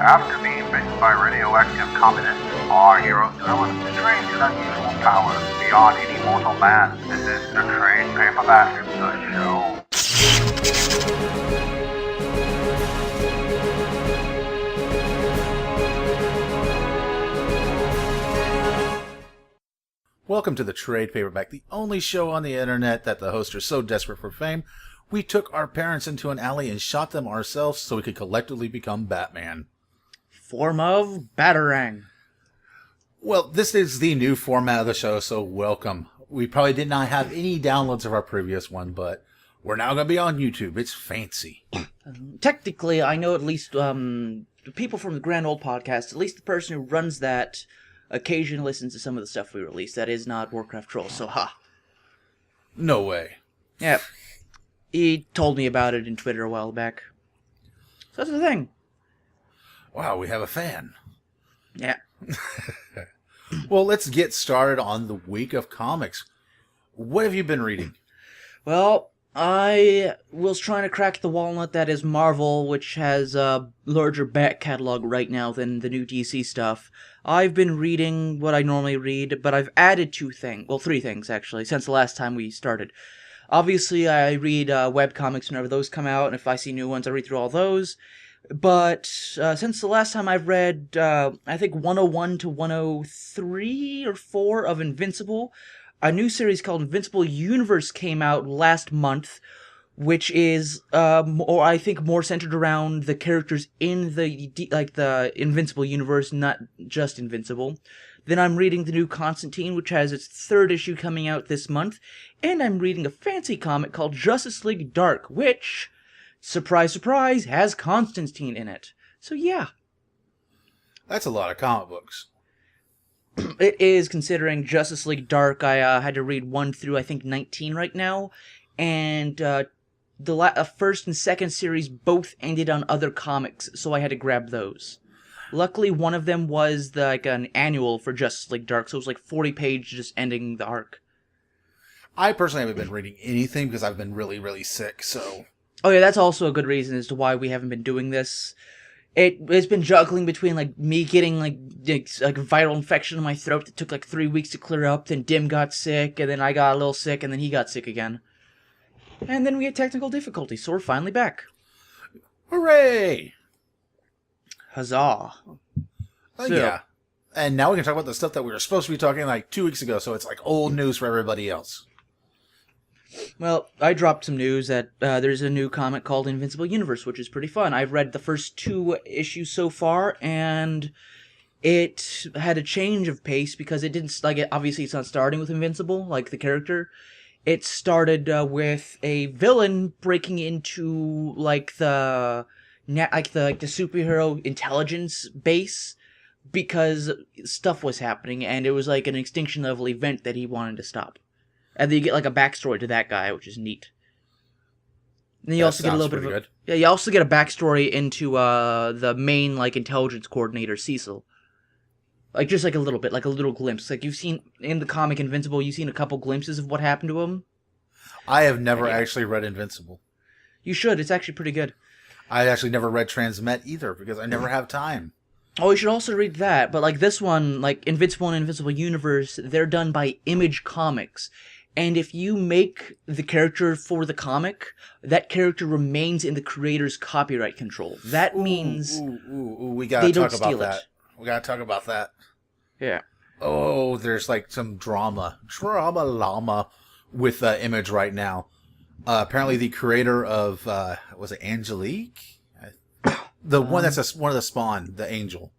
After being bitten by radioactive communists, our heroes develop strange and unusual powers beyond any mortal man. This is the Trade Paperback, the show. Welcome to the Trade Paperback, the only show on the internet that the hosts are so desperate for fame, we took our parents into an alley and shot them ourselves so we could collectively become Batman. Form of Batarang. Well, this is the new format of the show, so welcome. We probably did not have any downloads of our previous one, but we're now going to be on YouTube. It's fancy. Technically, I know at least the people from the Grand Old Podcast, at least the person who runs that, occasionally listens to some of the stuff we release. That is not Warcraft Trolls, so ha. No way. Yeah. He told me about it in Twitter a while back. So that's the thing. Wow, we have a fan. Yeah. Well, let's get started on the week of comics. What have you been reading? Well, I was trying to crack the walnut that is Marvel, which has a larger back catalog right now than the new DC stuff. I've been reading what I normally read, but I've added three things, actually, since the last time we started. Obviously, I read webcomics whenever those come out, and if I see new ones, I read through all those. But since the last time I've read, I think 101 to 103 or 4 of Invincible, a new series called Invincible Universe came out last month, which is, I think, more centered around the characters in the Invincible Universe, not just Invincible. Then I'm reading the new Constantine, which has its 3rd issue coming out this month, and I'm reading a fancy comic called Justice League Dark, which, surprise, surprise, has Constantine in it. So yeah. That's a lot of comic books. It is, considering Justice League Dark. I had to read 1 through, I think, 19 right now, and the first and second series both ended on other comics, so I had to grab those. Luckily, one of them was an annual for Justice League Dark, so it was like 40 pages just ending the arc. I personally haven't been reading anything because I've been really, really sick, so... Oh yeah, that's also a good reason as to why we haven't been doing this. It's been juggling between me getting like a viral infection in my throat that took 3 weeks to clear up, then Dim got sick, and then I got a little sick, and then he got sick again. And then we had technical difficulties, so we're finally back. Hooray! Huzzah. Yeah. And now we can talk about the stuff that we were supposed to be talking 2 weeks ago, so it's old news for everybody else. Well, I dropped some news that there's a new comic called Invincible Universe, which is pretty fun. I've read the first 2 issues so far, and it had a change of pace because it didn't, obviously it's not starting with Invincible, like the character. It started with a villain breaking into, the superhero intelligence base because stuff was happening, and it was an extinction level event that he wanted to stop. And then you get a backstory to that guy, which is neat. And then you also get a little bit of you also get a backstory into the main intelligence coordinator, Cecil. Just a little bit, a little glimpse. You've seen in the comic Invincible, you've seen a couple glimpses of what happened to him. I have never actually read Invincible. You should. It's actually pretty good. I actually never read Transmet either because I never have time. Oh, you should also read that. But this one, Invincible and Invincible Universe, they're done by Image Comics. And if you make the character for the comic, that character remains in the creator's copyright control. That means we gotta talk about that. We gotta talk about that. Yeah. Oh, there's some drama llama with Image right now. Apparently, the creator of was it Angelique? The one that's one of the Spawn, the angel.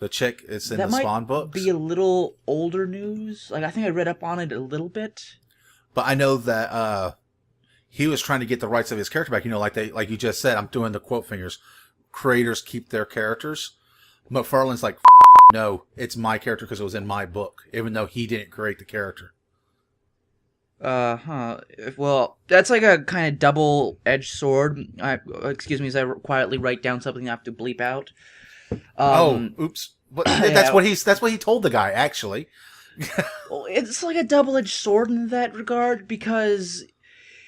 The chick is in the Spawn books. That might be a little older news. I think I read up on it a little bit. But I know that he was trying to get the rights of his character back. Like you just said, I'm doing the quote fingers. Creators keep their characters. McFarlane's no, it's my character because it was in my book, even though he didn't create the character. Well, that's a kind of double-edged sword. Excuse me as I quietly write down something I have to bleep out. Oops. But that's what he told the guy, actually. Well, it's a double-edged sword in that regard, because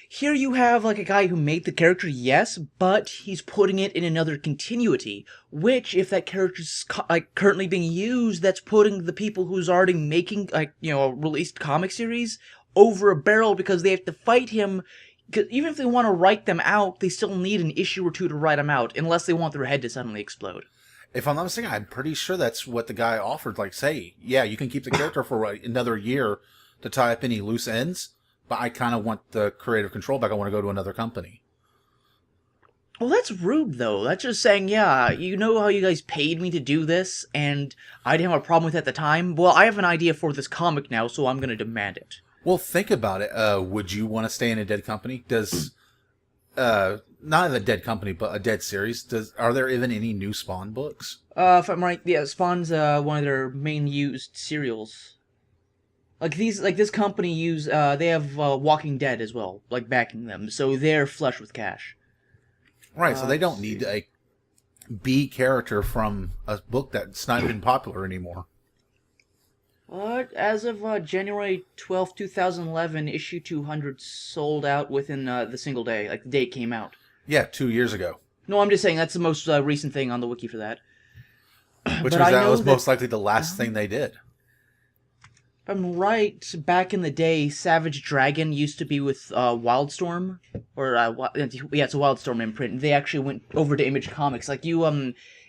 Here you have like a guy who made the character, yes, but he's putting it in another continuity, which if that character's like currently being used, that's putting the people who's already making like, you know, a released comic series over a barrel because they have to fight him. Because even if they want to write them out, they still need an issue or two to write them out, unless they want their head to suddenly explode. If I'm not mistaken, I'm pretty sure that's what the guy offered. Like, say, yeah, you can keep the character for another year to tie up any loose ends, but I kind of want the creative control back. I want to go to another company. Well, that's rude, though. That's just saying, yeah, you know how you guys paid me to do this, and I didn't have a problem with it at the time? Well, I have an idea for this comic now, so I'm going to demand it. Well, think about it. Would you want to stay in a dead company? Does, not a dead company, but a dead series, are there even any new Spawn books? If I'm right, yeah, Spawn's one of their main used serials. Like this company they have Walking Dead as well, like backing them, so they're flush with cash. Right, so they don't need a B character from a book that's not even popular anymore. But as of January 12th, 2011, issue 200 sold out within the single day, like the day it came out. Yeah, 2 years ago. No, I'm just saying that's the most recent thing on the wiki for that. Which was most likely the last thing they did. If I'm right, back in the day, Savage Dragon used to be with Wildstorm, or yeah, it's a Wildstorm imprint. They actually went over to Image Comics. Like you,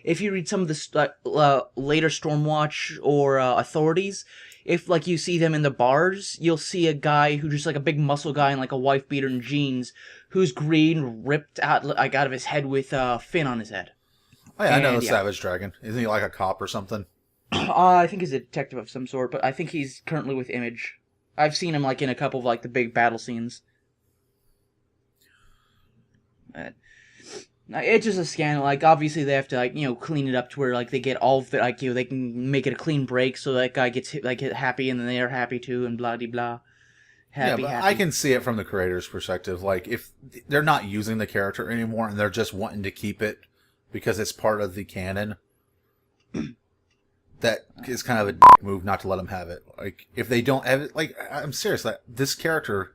if you read some of the later Stormwatch or Authorities, if like you see them in the bars, you'll see a guy who's just like a big muscle guy in like a wife beater and jeans, who's green, ripped out like out of his head with a fin on his head. Oh yeah, I know the Savage Dragon. Isn't he like a cop or something? I think he's a detective of some sort, but I think he's currently with Image. I've seen him like in a couple of like the big battle scenes. It's just a scandal. Like obviously they have to like clean it up to where like they get all of it, like they can make it a clean break so that guy gets happy and then they are happy too and blah de blah. Happy. I can see it from the creator's perspective. Like if they're not using the character anymore and they're just wanting to keep it because it's part of the canon. That is kind of a dick move not to let them have it. Like, if they don't have it, like, I'm serious, like, this character,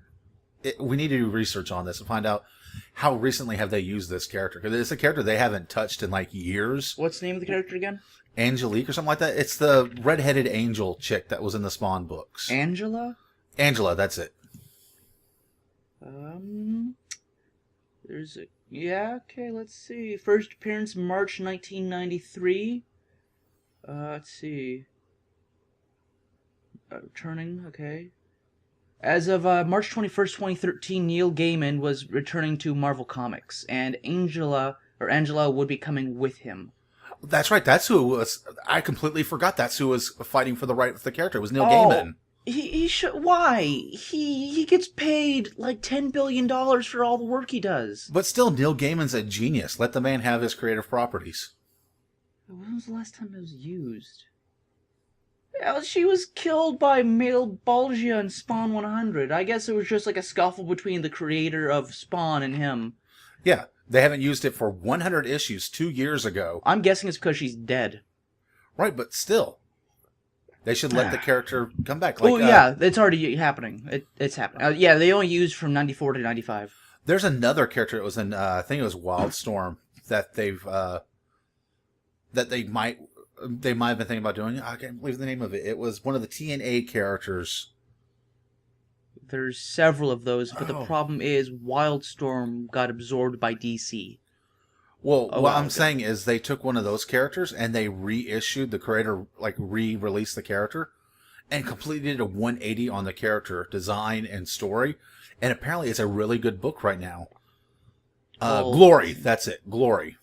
we need to do research on this and find out how recently have they used this character. Because it's a character they haven't touched in, like, years. What's the name of the character again? Angelique or something like that. It's the red-headed angel chick that was in the Spawn books. Angela, that's it. There's a... Yeah, okay, let's see. First appearance, March 1993. Let's see. Returning, okay. As of March 21st, 2013, Neil Gaiman was returning to Marvel Comics, and Angela would be coming with him. That's right, that's who it was. I completely forgot that's who was fighting for the right of the character. It was Neil Gaiman. He should... Why? He gets paid like $10 billion for all the work he does. But still, Neil Gaiman's a genius. Let the man have his creative properties. When was the last time it was used? She was killed by male Balgia in Spawn 100. I guess it was just like a scuffle between the creator of Spawn and him. Yeah, they haven't used it for 100 issues 2 years ago. I'm guessing it's because she's dead. Right, but still. They should let the character come back. Like, yeah, it's already happening. It's happening. Yeah, they only used from 94 to 95. There's another character that was in, I think it was Wildstorm, that they've... that they might have been thinking about doing. I can't believe the name of it. It was one of the TNA characters. There's several of those, but the problem is Wildstorm got absorbed by DC. Well, what I'm saying is they took one of those characters and they reissued the creator, like re-released the character, and completely did a 180 on the character design and story. And apparently it's a really good book right now. Glory, that's it. Glory.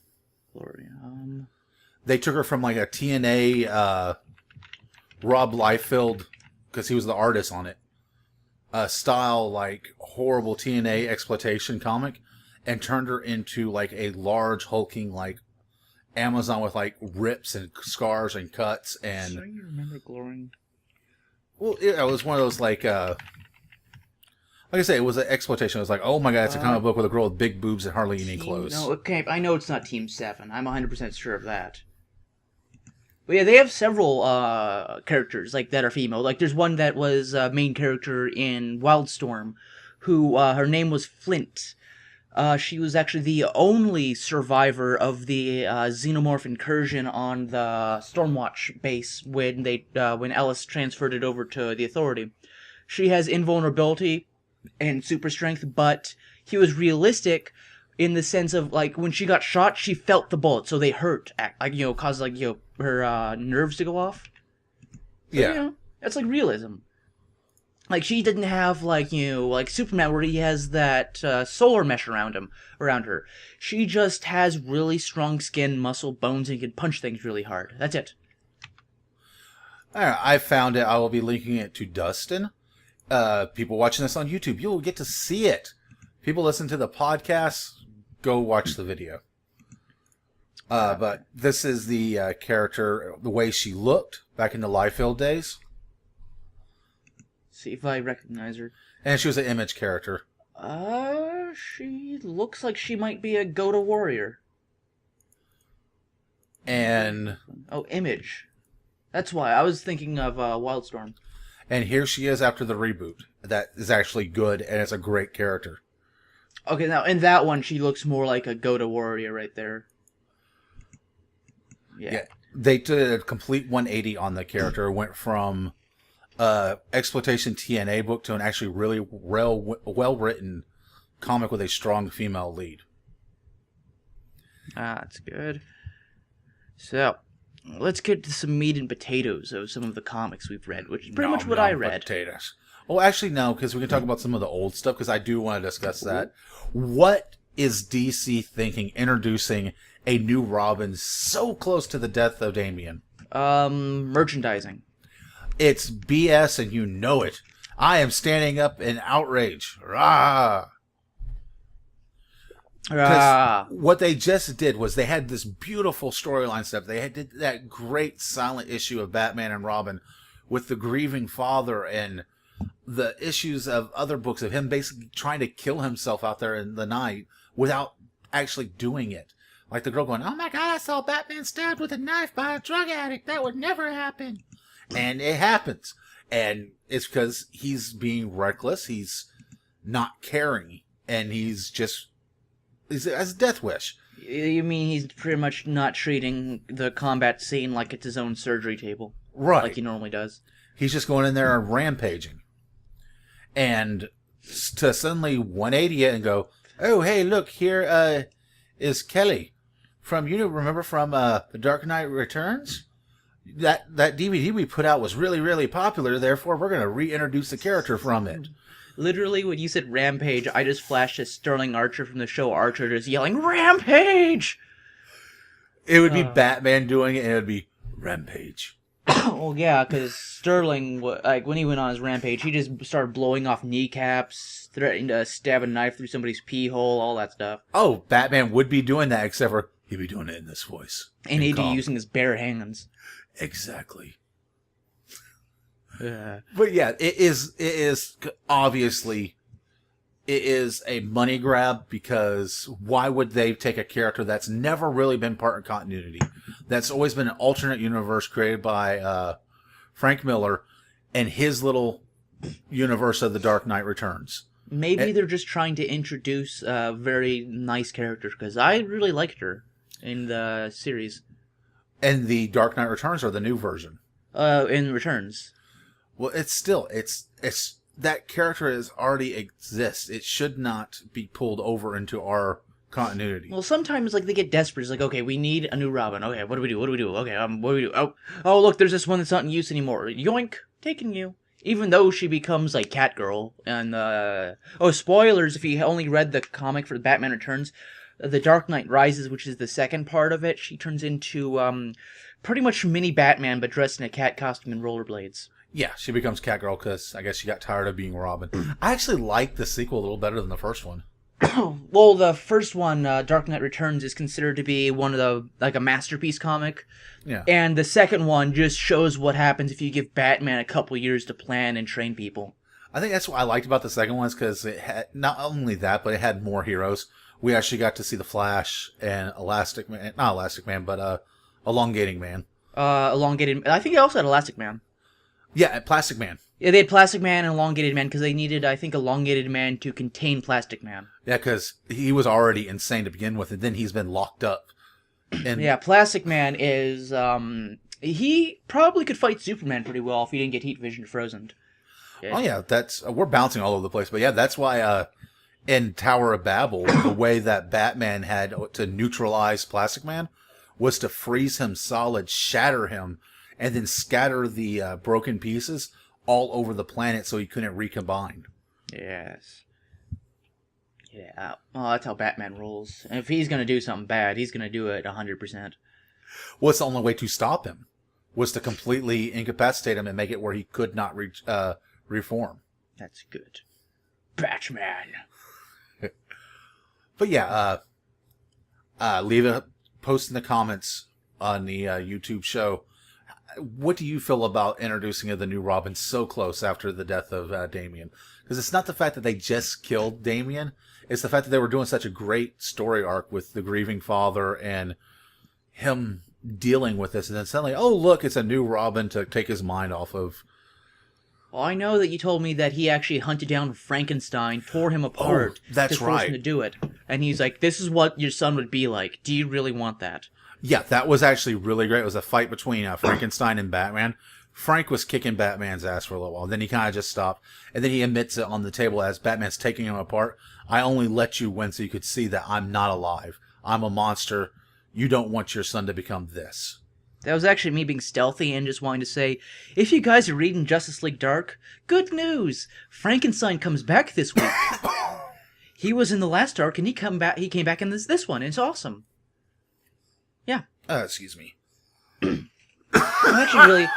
They took her from like a TNA Rob Liefeld, because he was the artist on it, style, like horrible TNA exploitation comic, and turned her into like a large hulking like Amazon with like rips and scars and cuts and. So you remember Glory? Well, it was one of those like I say, it was an exploitation. It was like, oh my god, it's a comic book with a girl with big boobs and hardly any clothes. No, okay, I know it's not Team 7. I'm 100% sure of that. But yeah, they have several characters like that are female. Like there's one that was main character in Wildstorm, who her name was Flint. She was actually the only survivor of the xenomorph incursion on the Stormwatch base when Ellis transferred it over to the Authority. She has invulnerability and super strength, but he was realistic in the sense of, like, when she got shot, she felt the bullet, so they hurt, caused, her nerves to go off. So, Yeah. That's like realism. Like, she didn't have, like Superman, where he has that solar mesh around her. She just has really strong skin, muscle, bones, and can punch things really hard. That's it. All right, I found it. I will be linking it to Dustin. People watching this on YouTube, you'll get to see it. People listen to the podcast, go watch the video. But this is the character, the way she looked back in the Liefeld days. See if I recognize her. And she was an Image character. She looks like she might be a Gota warrior. And... Oh, Image. That's why. I was thinking of Wildstorm. And here she is after the reboot. That is actually good, and it's a great character. Okay, now, in that one, she looks more like a Gota warrior right there. Yeah. They did a complete 180 on the character. Went from exploitation TNA book to an actually really well-written comic with a strong female lead. That's good. So, let's get to some meat and potatoes of some of the comics we've read, which is pretty much what I read. Potatoes. Well, actually, no, because we can talk about some of the old stuff, because I do want to discuss that. What is DC thinking introducing a new Robin so close to the death of Damian? Merchandising. It's BS, and you know it. I am standing up in outrage. Rah! What they just did was they had this beautiful storyline stuff. They did that great silent issue of Batman and Robin with the grieving father and the issues of other books of him basically trying to kill himself out there in the night without actually doing it. Like the girl going, "Oh my God, I saw Batman stabbed with a knife by a drug addict. That would never happen." And it happens. And it's because he's being reckless. He's not caring. And he has a death wish. You mean he's pretty much not treating the combat scene like it's his own surgery table? Right. Like he normally does. He's just going in there and rampaging. And to suddenly 180 it and go, "Oh, hey, look, here is Kelly. Remember from The Dark Knight Returns? That DVD we put out was really, really popular, therefore we're going to reintroduce the character from it." Literally, when you said Rampage, I just flashed as Sterling Archer from the show Archer just yelling, "Rampage!" It would be Batman doing it, and it would be Rampage. Well, yeah, because Sterling, like, when he went on his rampage, he just started blowing off kneecaps, threatening to stab a knife through somebody's pee hole, all that stuff. Oh, Batman would be doing that, except for he'd be doing it in this voice. And he'd be using his bare hands. Exactly. Yeah. But yeah, it is obviously, it is a money grab, because why would they take a character that's never really been part of continuity, that's always been an alternate universe created by Frank Miller and his little universe of The Dark Knight Returns? Maybe they're just trying to introduce a very nice character, because I really liked her in the series. And The Dark Knight Returns, or the new version? In Returns. Well, it's that character already exists. It should not be pulled over into our continuity. Well, sometimes, like, they get desperate. It's like, okay, we need a new Robin. Okay, what do we do? Okay, what do we do? Oh, look, there's this one that's not in use anymore. Yoink, taking you. Even though she becomes, like, Catgirl. And, spoilers, if you only read the comic for Batman Returns, The Dark Knight Rises, which is the second part of it, she turns into, pretty much mini Batman, but dressed in a cat costume and rollerblades. Yeah, she becomes Catgirl because I guess she got tired of being Robin. I actually like the sequel a little better than the first one. Well, the first one, Dark Knight Returns, is considered to be one of the, like, a masterpiece comic. Yeah. And the second one just shows what happens if you give Batman a couple years to plan and train people. I think that's what I liked about the second one, is because it had, not only that, but it had more heroes. We actually got to see the Flash and not Elastic Man, but Elongating Man. I think it also had Elastic Man. Yeah, Plastic Man. Yeah, they had Plastic Man and Elongated Man because they needed, I think, Elongated Man to contain Plastic Man. Yeah, because he was already insane to begin with, and then he's been locked up. And Yeah, Plastic Man is, he probably could fight Superman pretty well if he didn't get heat vision frozen. Oh yeah, that's we're bouncing all over the place, but yeah, that's why in Tower of Babel, the way that Batman had to neutralize Plastic Man was to freeze him solid, shatter him, and then scatter the broken pieces all over the planet so he couldn't recombine. Yes. Yeah, well, that's how Batman rolls. And if he's gonna do something bad, he's gonna do it 100%. What's the only way to stop him? Was to completely incapacitate him and make it where he could not reform. That's good. Batman. But yeah, leave a post in the comments on the YouTube show. What do you feel about introducing the new Robin so close after the death of Damian? Because it's not the fact that they just killed Damian. It's the fact that they were doing such a great story arc with the grieving father and him dealing with this. And then suddenly, oh, look, it's a new Robin to take his mind off of. Well, I know that you told me that he actually hunted down Frankenstein, tore him apart that's to force right. him to do it. And he's like, this is what your son would be like. Do you really want that? Yeah, that was actually really great. It was a fight between Frankenstein and Batman. Frank was kicking Batman's ass for a little while. Then he kind of just stopped. And then he admits it on the table as Batman's taking him apart. I only let you win so you could see that I'm not alive. I'm a monster. You don't want your son to become this. That was actually me being stealthy and just wanting to say, if you guys are reading Justice League Dark, good news! Frankenstein comes back this week. He was in the last arc and he came back in this one. It's awesome. Yeah. Excuse me. I'm actually really...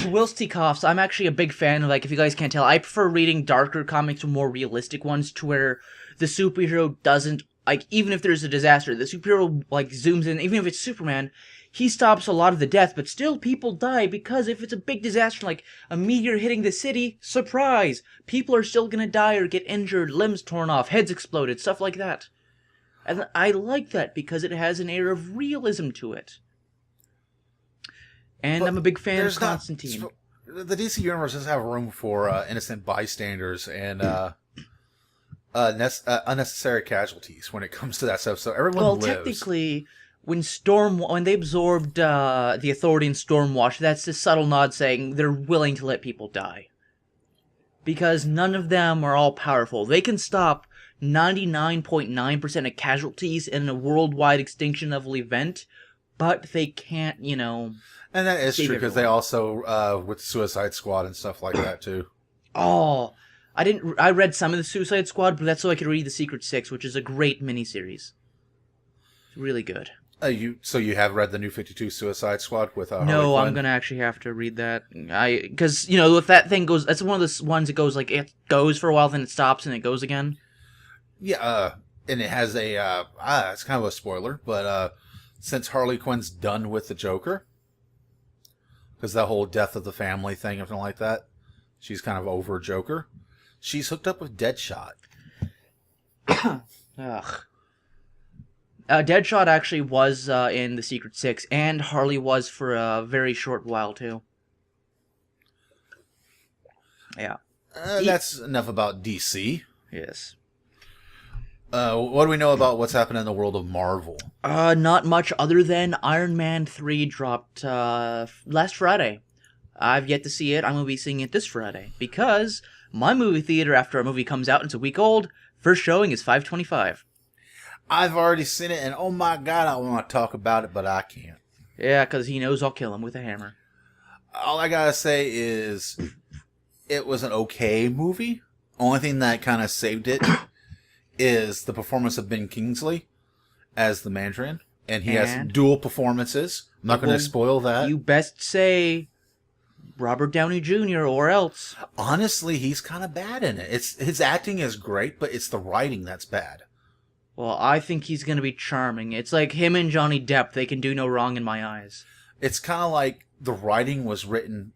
Whilst he coughs, I'm actually a big fan of, like, if you guys can't tell, I prefer reading darker comics or more realistic ones to where the superhero doesn't, like, even if there's a disaster, the superhero, like, zooms in, even if it's Superman, he stops a lot of the death, but still people die because if it's a big disaster, like a meteor hitting the city, surprise! People are still gonna die or get injured, limbs torn off, heads exploded, stuff like that. And I like that because it has an air of realism to it. And I'm a big fan of Constantine. The DC Universe doesn't have room for innocent bystanders and unnecessary casualties when it comes to that stuff. So everyone lives. Technically, when they absorbed the Authority in Stormwatch, that's a subtle nod saying they're willing to let people die. Because none of them are all powerful. They can stop 99.9% of casualties in a worldwide extinction level event, but they can't, And that is true because they also with Suicide Squad and stuff like that too. Oh, I read some of the Suicide Squad, but that's so I could read the Secret Six, which is a great miniseries. It's really good. So you have read the New 52 Suicide Squad with No, Harley Quinn? I'm gonna actually have to read that. Because if that thing goes, that's one of the ones that goes like it goes for a while, then it stops and it goes again. Yeah, and it has a it's kind of a spoiler, but since Harley Quinn's done with the Joker, because that whole death of the family thing, everything like that, she's kind of over Joker. She's hooked up with Deadshot. Ugh. Deadshot actually was in the Secret Six, and Harley was for a very short while too. Yeah. That's enough about DC. Yes. What do we know about what's happening in the world of Marvel? Not much other than Iron Man 3 dropped last Friday. I've yet to see it. I'm going to be seeing it this Friday. Because my movie theater, after a movie comes out and it's a week old, first showing is 5:25. I've already seen it, and oh my god, I want to talk about it, but I can't. Yeah, because he knows I'll kill him with a hammer. All I gotta say is, it was an okay movie. Only thing that kind of saved it is the performance of Ben Kingsley as the Mandarin. And he has dual performances. I'm not going to spoil that. You best say Robert Downey Jr. or else. Honestly, he's kind of bad in it. His acting is great, but it's the writing that's bad. Well, I think he's going to be charming. It's like him and Johnny Depp. They can do no wrong in my eyes. It's kind of like the writing was written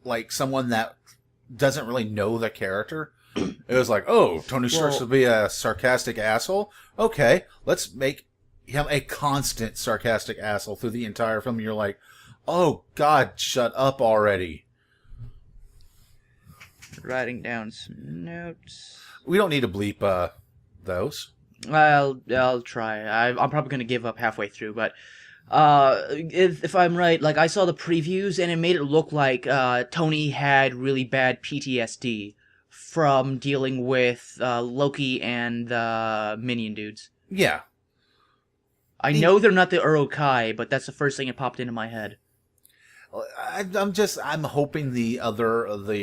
like someone that doesn't really know the character. It was like, oh, Tony Stark will be a sarcastic asshole. Okay, let's make him a constant sarcastic asshole through the entire film. And you're like, oh, God, shut up already. Writing down some notes. We don't need to bleep those. I'll try. I'm probably gonna give up halfway through, but if I'm right, like I saw the previews and it made it look like Tony had really bad PTSD from dealing with Loki and the Minion dudes. Yeah. I know they're not the Urukai, but that's the first thing that popped into my head. I'm hoping the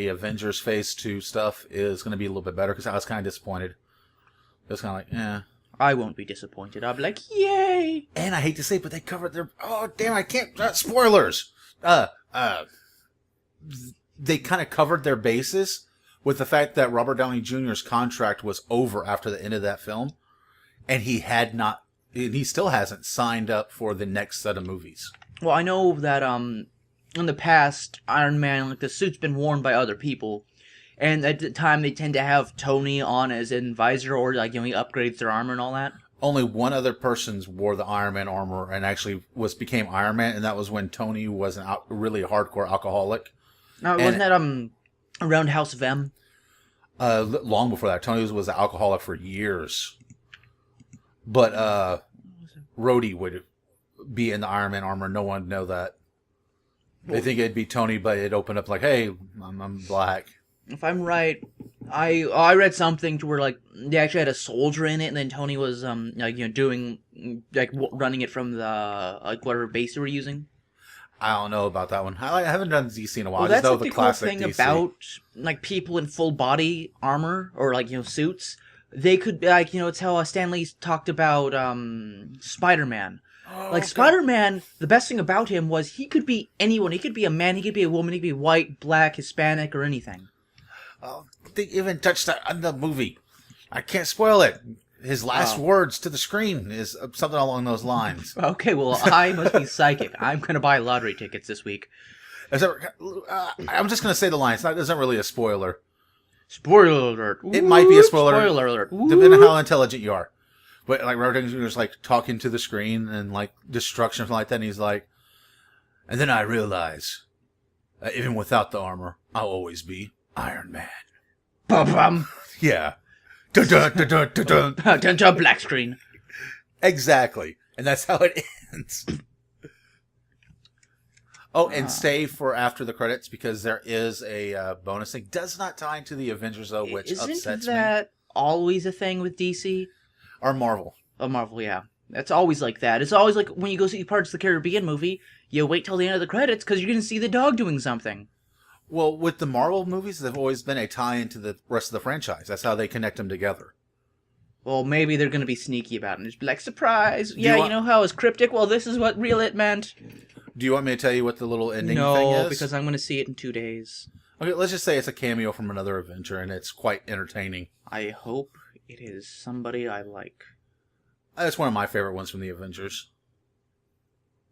Avengers Phase 2 stuff is going to be a little bit better, because I was kind of disappointed. It was kind of like, eh. I won't be disappointed. I'll be like, yay! And I hate to say it, but they covered their... Oh, damn, I can't... spoilers! They kind of covered their bases with the fact that Robert Downey Jr.'s contract was over after the end of that film, and he still hasn't signed up for the next set of movies. Well, I know that, in the past, Iron Man, like, the suit's been worn by other people, and at the time they tend to have Tony on as an advisor, or, like, he upgrades their armor and all that. Only one other person wore the Iron Man armor and actually became Iron Man, and that was when Tony was a really hardcore alcoholic. No, wasn't that, around House of M? Long before that. Tony was an alcoholic for years. But, Rhodey would be in the Iron Man armor. No one would know that. They think it'd be Tony, but it'd open up like, hey, I'm black. If I'm right, I read something to where, like, they actually had a soldier in it, and then Tony was, doing, like, running it from the, like, whatever base they were using. I don't know about that one. I haven't done DC in a while. Well, I just that's know like the the cool classic thing DC. about, like, people in full body armor, or, like, suits. They could, like, it's how Stan Lee talked about, Spider-Man. Like, Spider-Man, the best thing about him was he could be anyone. He could be a man, he could be a woman, he could be white, black, Hispanic, or anything. They even touched that on the movie. I can't spoil it. His last words to the screen is something along those lines. Okay, well, I must be psychic. I'm going to buy lottery tickets this week. I'm just going to say the line. It's not really a spoiler. Spoiler alert. It might be a spoiler. Spoiler alert. Depending on how intelligent you are. But, like, Robert Downey Jr. is, like, talking to the screen and, like, destruction or something like that, and he's like, and then I realize, even without the armor, I'll always be Iron Man. Bum. Yeah. Dun dun dun dun dun dun. Dun dun black screen. Exactly. And that's how it ends. Oh, and stay for after the credits, because there is a bonus thing. Does not tie into the Avengers, though, which upsets me. Isn't that always a thing with DC? Or Marvel. Oh, Marvel, yeah. That's always like that. It's always like when you go see Pirates of the Caribbean movie, you wait till the end of the credits because you're going to see the dog doing something. Well, with the Marvel movies, they've always been a tie into the rest of the franchise. That's how they connect them together. Well, maybe they're going to be sneaky about it. Just be like, surprise! Yeah, you know how it's cryptic? Well, this is what real it meant. Do you want me to tell you what the little ending thing is? No, because I'm going to see it in 2 days. Okay, let's just say it's a cameo from another Avenger, and it's quite entertaining. I hope it is somebody I like. That's one of my favorite ones from the Avengers.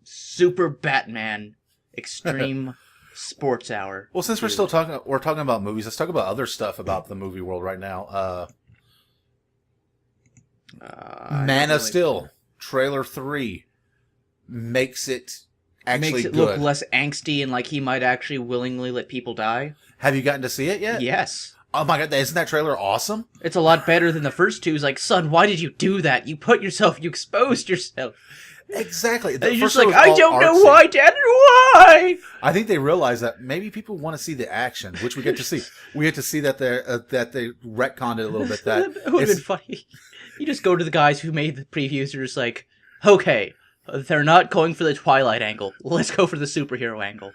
Super Batman Extreme Sports Hour. Well, since we're talking about movies, let's talk about other stuff about the movie world right now. Man of Steel, trailer 3, makes it good. Look less angsty and like he might actually willingly let people die. Have you gotten to see it yet? Yes. Oh my god, isn't that trailer awesome? It's a lot better than the first two. It's like, son, why did you do that? You exposed yourself. Exactly. You're just like, I don't know why, Dad, why? I think they realize that maybe people want to see the action, which we get to see. We get to see that they retconned it a little bit. That would have been funny. You just go to the guys who made the previews. You're just like, okay, they're not going for the Twilight angle. Let's go for the superhero angle.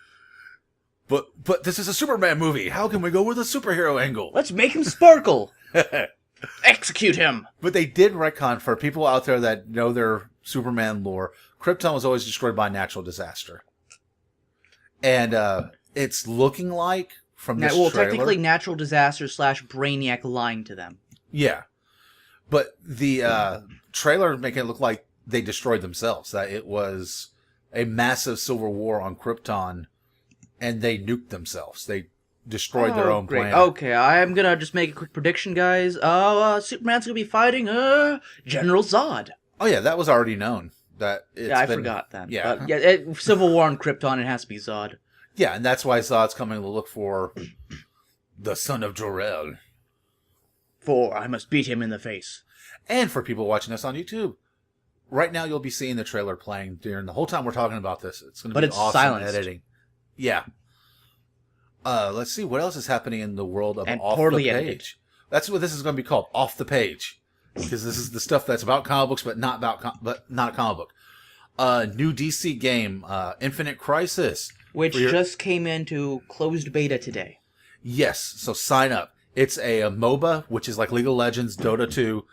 But this is a Superman movie. How can we go with a superhero angle? Let's make him sparkle. Execute him. But they did retcon, for people out there that know their Superman lore, Krypton was always destroyed by a natural disaster. And it's looking like from this trailer... technically natural disaster / Brainiac lying to them. Yeah. But the trailer making it look like they destroyed themselves. That it was a massive civil war on Krypton, and they nuked themselves. They destroyed their own planet. Okay, I'm gonna just make a quick prediction, guys. Superman's gonna be fighting General Zod. Oh yeah, that was already known. I forgot that. Yeah, Civil War on Krypton. It has to be Zod. Yeah, and that's why Zod's coming to look for the son of Jor-El. For I must beat him in the face. And for people watching us on YouTube, right now you'll be seeing the trailer playing during the whole time we're talking about this. It's going to be awesome silenced. editing. Yeah. Let's see what else is happening in the world of And Off the poorly Page. edited. That's what this is going to be called, Off the Page, because this is the stuff that's about comic books, but not not a comic book. New DC game, Infinite Crisis, Which just came into closed beta today. Yes, so sign up. It's a MOBA, which is like League of Legends, Dota 2,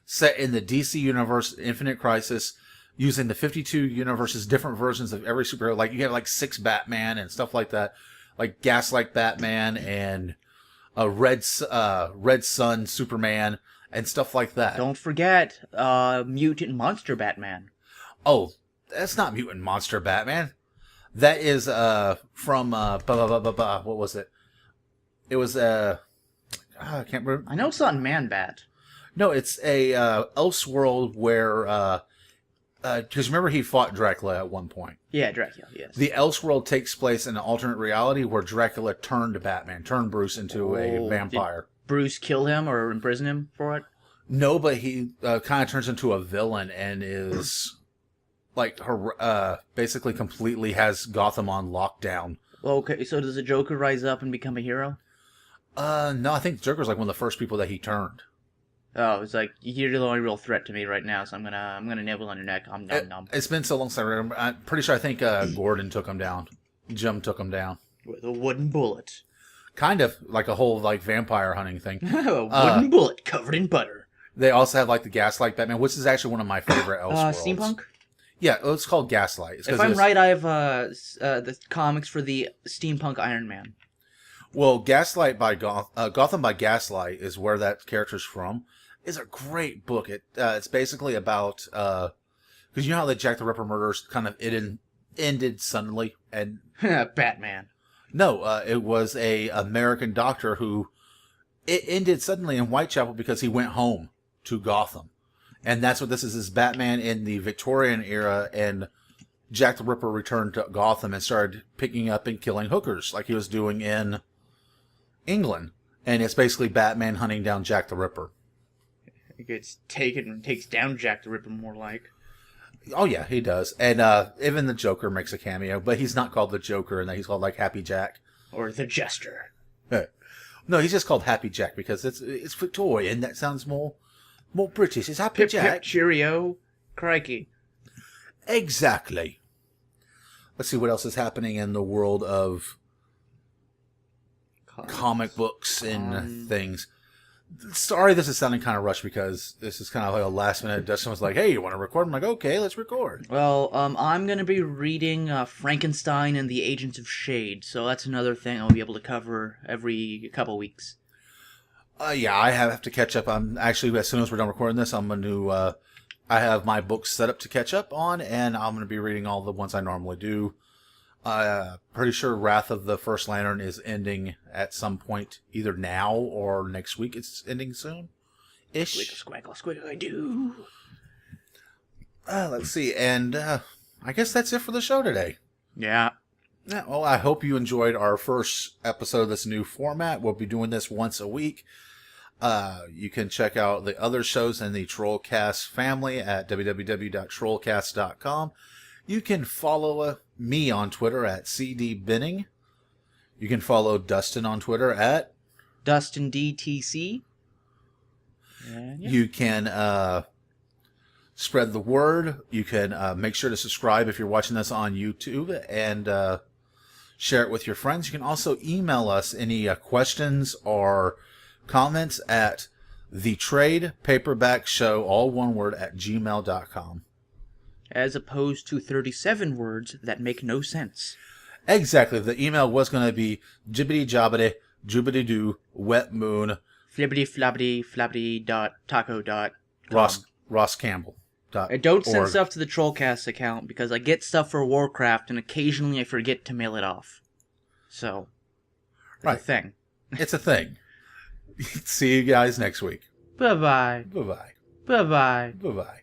set in the DC universe, Infinite Crisis, using the 52 universes, different versions of every superhero. Like, you have like 6 Batman and stuff like that, like Gaslight Batman and Red Sun Superman and stuff like that. Don't forget, Mutant Monster Batman. Oh, that's not Mutant Monster Batman. That is from what was it? It was I can't remember. I know it's not Man-Bat. No, it's a Elseworld where because remember he fought Dracula at one point. Yeah, Dracula, yes. The Elseworld takes place in an alternate reality where Dracula turned Bruce into a vampire. Did Bruce kill him or imprison him for it? No, but he kind of turns into a villain and is like basically completely has Gotham on lockdown. Okay, so does the Joker rise up and become a hero? No, I think Joker's like one of the first people that he turned. Oh, it's like, you're the only real threat to me right now, so I'm gonna nibble on your neck. Nom. It's been so long since I remember. I'm pretty sure I think Gordon took him down. Jim took him down. With a wooden bullet. Kind of like a whole like vampire hunting thing. A wooden bullet covered in butter. They also have like the Gaslight Batman, which is actually one of my favorite Elseworlds. Steampunk? Yeah, it's called Gaslight. If I'm right, I have the comics for the Steampunk Iron Man. Well, Gaslight by Gotham by Gaslight is where that character's from. It's a great book. It's basically about because you know how the Jack the Ripper murders kind of ended suddenly and Batman. No, it was a American doctor who it ended suddenly in Whitechapel because he went home to Gotham, and that's what this is Batman in the Victorian era, and Jack the Ripper returned to Gotham and started picking up and killing hookers like he was doing in England, and it's basically Batman hunting down Jack the Ripper. He gets taken and takes down Jack the Ripper more like. Oh yeah, he does, and even the Joker makes a cameo, but he's not called the Joker, and he's called like Happy Jack or the Jester. No, he's just called Happy Jack because it's Victorian. That sounds more British. It's Happy Jack. Pip, cheerio, crikey. Exactly. Let's see what else is happening in the world of comic books and things. Sorry, this is sounding kind of rushed because this is kind of like a last minute. Dustin was like, "Hey, you want to record?" I'm like, "Okay, let's record." Well, I'm gonna be reading Frankenstein and the Agents of Shade, so that's another thing I'll be able to cover every couple weeks. Yeah, I have to catch up. I'm actually, as soon as we're done recording this, I'm going to. I have my books set up to catch up on, and I'm going to be reading all the ones I normally do. Pretty sure Wrath of the First Lantern is ending at some point, either now or next week. It's ending soon. Ish. Squiggle, squiggle, I do. Let's see, and I guess that's it for the show today. Yeah. Yeah. Well, I hope you enjoyed our first episode of this new format. We'll be doing this once a week. You can check out the other shows in the Trollcast family at www.trollcast.com. You can follow me on Twitter at cdbinning. You can follow Dustin on Twitter at DustinDTC. And yeah. You can spread the word. You can make sure to subscribe if you're watching this on YouTube and share it with your friends. You can also email us any questions or comments at the Trade Paperback Show, all one word, at gmail.com. As opposed to 37 words that make no sense. Exactly. The email was going to be jibbity jobbity joobity doo wet moon flibbity flabbity flabbity dot taco dot Ross Campbell. I don't send stuff to the Trollcast account because I get stuff for Warcraft and occasionally I forget to mail it off. So, it's a thing. It's a thing. See you guys next week. Bye-bye. Bye-bye. Bye-bye. Bye-bye.